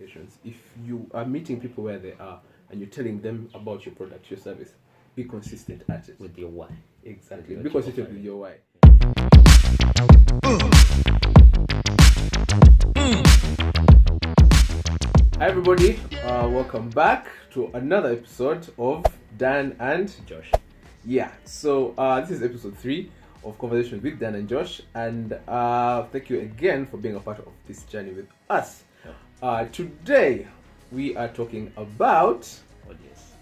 communications. If you are meeting people where they are and you're telling them about your product, your service, be consistent at it. With your why. Exactly. With Be what you're consistent with offering. your why. Hi everybody, welcome back to another episode of Dan and Josh. Yeah. So this is episode 3 of Conversations with Dan and Josh, and thank you again for being a part of this journey with us. Today we are talking about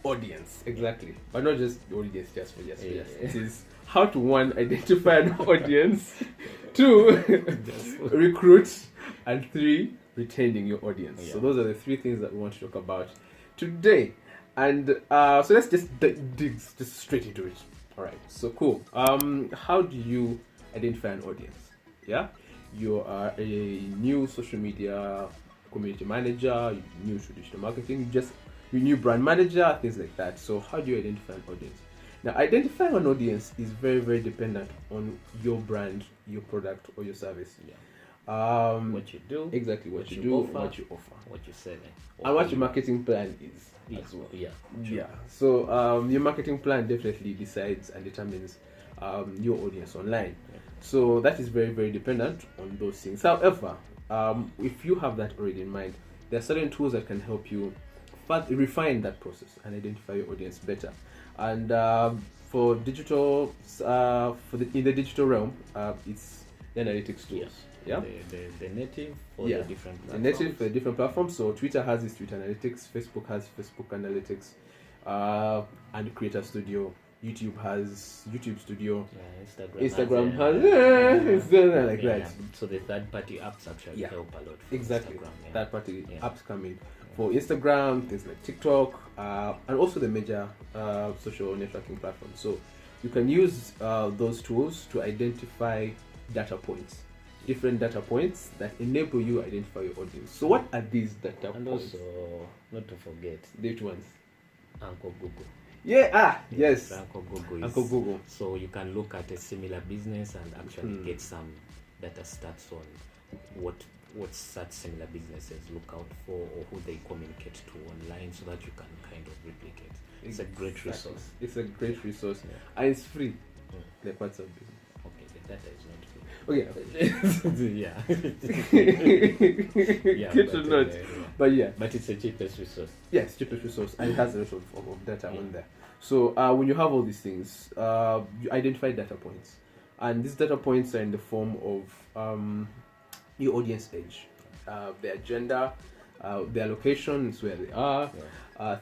audience, exactly, but not just the audience, just for just. It is how to one identify an audience, 2 recruit, and 3 retaining your audience. So those are the 3 things that we want to talk about today. And so let's just dig just straight into it. All right. So cool. How do you identify an audience? Yeah, you are a new social media community manager, new to digital marketing, you new brand manager, things like that. So how do you identify an audience? Now, identifying an audience is very, very dependent on your brand, your product, or your service. What you do, exactly what you do, offer, what you offer, what you sell, and what your marketing plan is as well. True. So your marketing plan definitely decides and determines your audience online. So that is very, very dependent on those things. However, if you have that already in mind, there are certain tools that can help you refine that process and identify your audience better. And for digital, in the digital realm, it's the analytics tools. The native for the different platforms. The native for the different platforms. So Twitter has its Twitter Analytics, Facebook has Facebook Analytics, and Creator Studio. YouTube has YouTube Studio. Instagram has it's like that. So the third-party apps actually help a lot. Exactly. Instagram, Third-party apps come in for Instagram, things like TikTok, and also the major social networking platforms. So you can use those tools to identify data points, different data points that enable you to identify your audience. So what are these data points? And also, not to forget, the ones. Uncle Google. Yes. Uncle Google. Uncle Google. So you can look at a similar business and actually get some data stats on what such similar businesses look out for or who they communicate to online, so that you can kind of replicate. It's a great resource. It's a great resource, and it's free. The parts of business. Okay, the data is not free. Good to note. But it's the cheapest resource. Yes, cheapest resource, and it has a lot of data on there. So when you have all these things, you identify data points, and these data points are in the form of your audience age, their gender, their locations, where they are,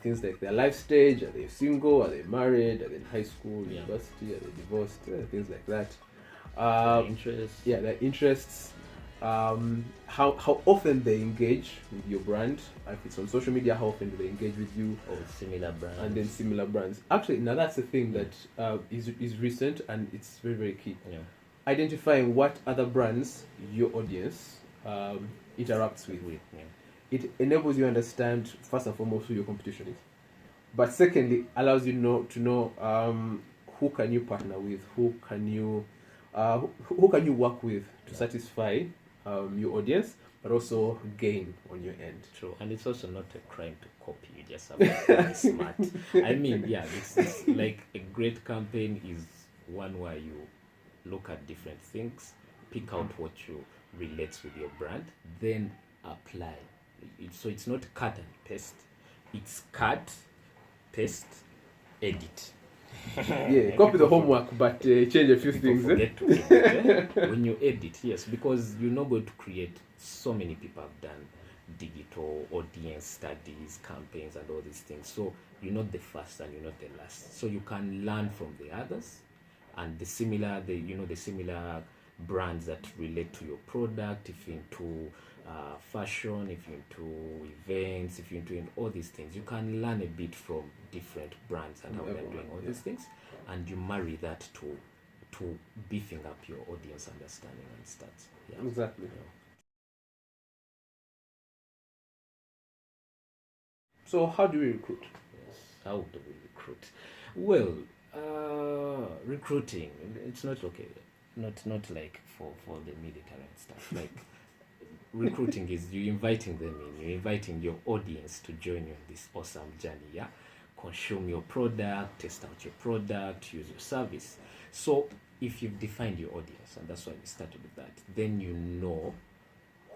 things like their life stage, are they single, are they married, are they in high school, university, are they divorced, things like that. Their interests, how often they engage with your brand. If it's on social media, how often do they engage with you? Or similar brands. And then similar brands. Actually, now that's the thing that is recent, and it's very, very key. Identifying what other brands your audience interacts with. It enables you to understand, first and foremost, who your competition is. But secondly, allows you to know who can you partner with, who can you work with to satisfy your audience, but also gain on your end. True, and it's also not a crime to copy. You just have to be smart. I mean, it's like a great campaign is one where you look at different things, pick out what you relates with your brand, then apply. So it's not cut and paste. It's cut, paste, edit. Copy the homework, but change a few things. Forget to edit, when you edit, yes, because you're not going to create. So many people have done digital audience studies, campaigns, and all these things. So you're not the first and you're not the last. So you can learn from the others and the similar brands that relate to your product. If you're into fashion, if you're into events, if you're into all these things, you can learn a bit from different brands and how they're doing all these things, and you marry that to beefing up your audience understanding and stats. Exactly. So how do we recruit? How do we recruit? Well, recruiting, it's not okay. Not like for the military and stuff. Like recruiting is you inviting them in, you're inviting your audience to join you on this awesome journey. Yeah, consume your product, test out your product, use your service. So if you've defined your audience, and that's why we started with that, then you know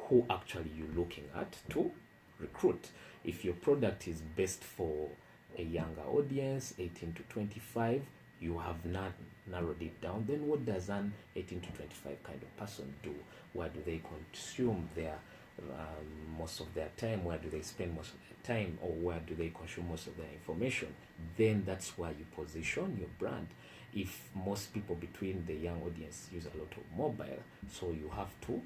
who actually you're looking at to recruit. If your product is best for a younger audience, 18 to 25, you have not narrowed it down. Then what does an 18 to 25 kind of person do? Where do they consume their most of their time? Where do they spend most of their time? Or where do they consume most of their information? Then that's where you position your brand. If most people between the young audience use a lot of mobile, so you have to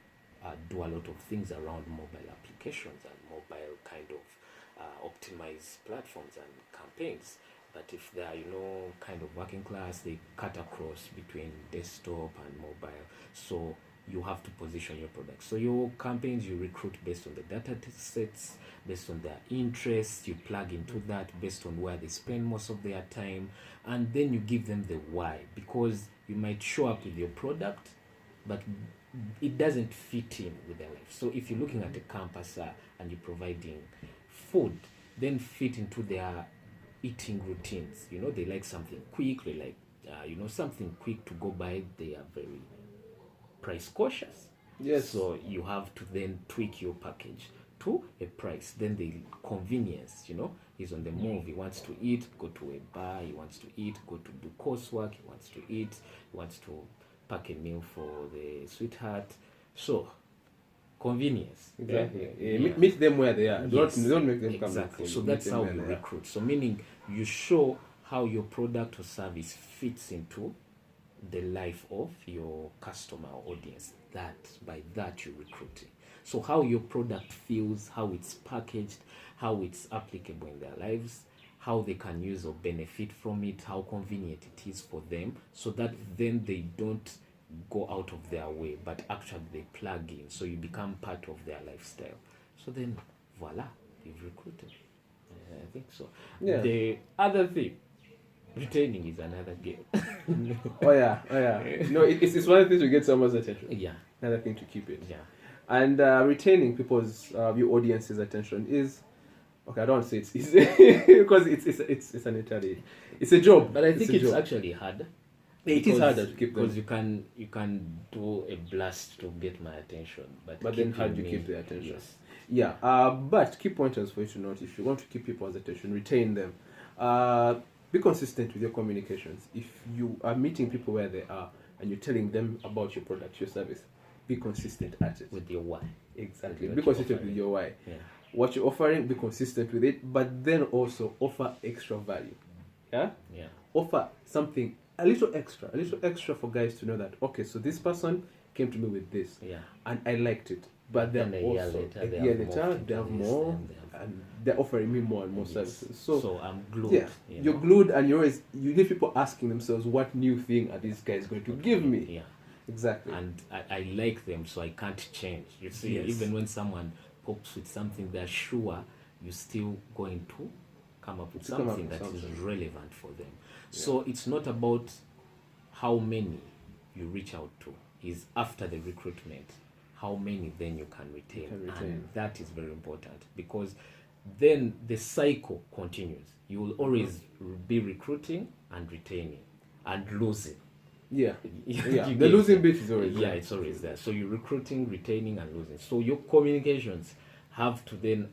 do a lot of things around mobile applications and mobile kind of optimized platforms and campaigns. But if they are, kind of working class, they cut across between desktop and mobile. So you have to position your product. So your campaigns, you recruit based on the data sets, based on their interests, you plug into that based on where they spend most of their time, and then you give them the why, because you might show up with your product, but it doesn't fit in with their life. So if you're looking at a campus and you're providing food, then fit into their eating routines. They like something quick, they like something quick to go by. They are very price cautious. Yes. So you have to then tweak your package to a price. Then the convenience, he's on the move. He wants to eat, go to a bar. He wants to eat, go to do coursework. He wants to eat. He wants to pack a meal for the sweetheart. So convenience. Exactly. Yeah. Meet them where they are. Yes. Don't make them come. Exactly. So that's how you recruit. So meaning you show how your product or service fits into the life of your customer or audience. That by that you're recruiting. So how your product feels, how it's packaged, how it's applicable in their lives, how they can use or benefit from it, how convenient it is for them, so that then they don't go out of their way, but actually they plug in, so you become part of their lifestyle. So then voila, you've recruited. I think so. Yeah. The other thing, retaining is another game. Oh yeah. No, it's one of the things to get someone's attention. Yeah. Another thing to keep it. Yeah. And retaining people's your audience's attention is okay. I don't want to say it's easy because it's an entirely it's a job. But I think it's job. actually hard. It is harder to keep them, because you can do a blast to get my attention, but then how do you keep their attention? Yes. Yeah. But key pointers for you to note: if you want to keep people's attention, retain them. Be consistent with your communications. If you are meeting people where they are and you're telling them about your product, your service, be consistent at it. With your why. Exactly. With Be what consistent you're with your why. Yeah. What you're offering, be consistent with it, but then also offer extra value. Yeah? Yeah. Offer something a little extra for guys to know that, okay, so this person came to me with this. Yeah. And I liked it. But then a year also, later, a they year have later, more they have features more, and and they're offering me more and more Yes. services. So I'm glued. Yeah, you you're know. glued, and you leave people asking themselves, what new thing are these guys going to give me? Yeah. Exactly. And I like them, so I can't change. You see, Yes. even when someone pops with something they're sure, you're still going to come up with To come up something with that is something. relevant for them. So it's not about how many you reach out to, is after the recruitment, how many then you can retain. And that is very important, because then the cycle continues. You will always be recruiting and retaining and losing. Yeah. You The get losing it. bit is always Yeah, there. it's always there. So you're recruiting, retaining, and losing. So your communications have to then,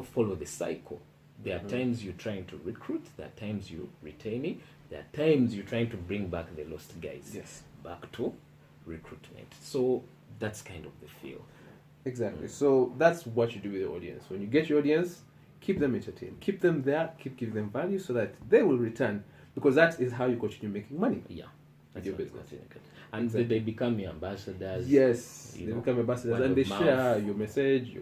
follow the cycle. There are times you're trying to recruit. There are times you're retaining. There are times you're trying to bring back the lost guys. Yes. Back to recruitment. So that's kind of the feel. Exactly. So that's what you do with your audience. When you get your audience, keep them entertained. Keep them there. Keep giving them value so that they will return. Because that is how you continue making money. Yeah. With your what business. I think. And Exactly. they become your ambassadors. Yes. You They know, become ambassadors word and of they mouth. share your message.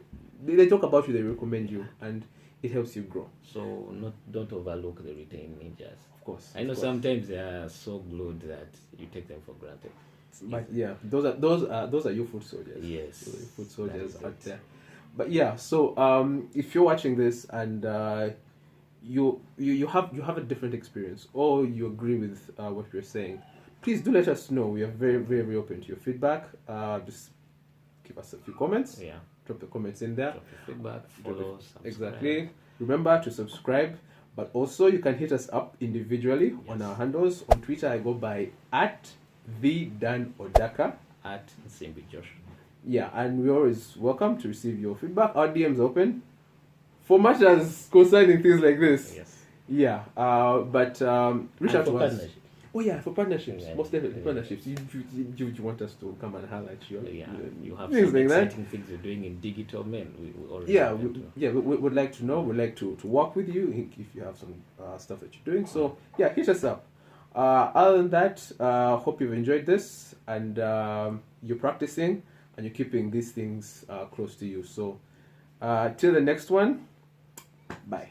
They talk about you, they recommend you, and it helps you grow. So don't overlook the retained ninjas. Of course. I know sometimes they are so glued that you take them for granted. But yeah, those are your foot soldiers. Yes. Your foot soldiers that is out it. there. But yeah, so if you're watching this and you have a different experience, or you agree with what we're saying, please do let us know. We are very, very, very open to your feedback. Just give us a few comments. Yeah. Drop the comments in there. Drop your feedback, follow, subscribe. Exactly. Remember to subscribe, but also you can hit us up individually on Yes. our handles. On Twitter, I go by @the_Dan_Odaka. At Simbi Josh. Yeah, and we're always welcome to receive your feedback. Our DM's open for much as concerning things like this. Yes. Yeah, but reach And out for to us. partnership. Oh yeah, for partnerships, Yeah. most definitely Yeah. partnerships. You want us to come and highlight you? Yeah, you have things some like that. exciting things you're doing in digital, man. We already Yeah, want to. we would like to know. We'd like to work with you if you have some stuff that you're doing. So yeah, hit us up. Other than that, hope you've enjoyed this and you're practicing and you're keeping these things close to you. So till the next one, bye.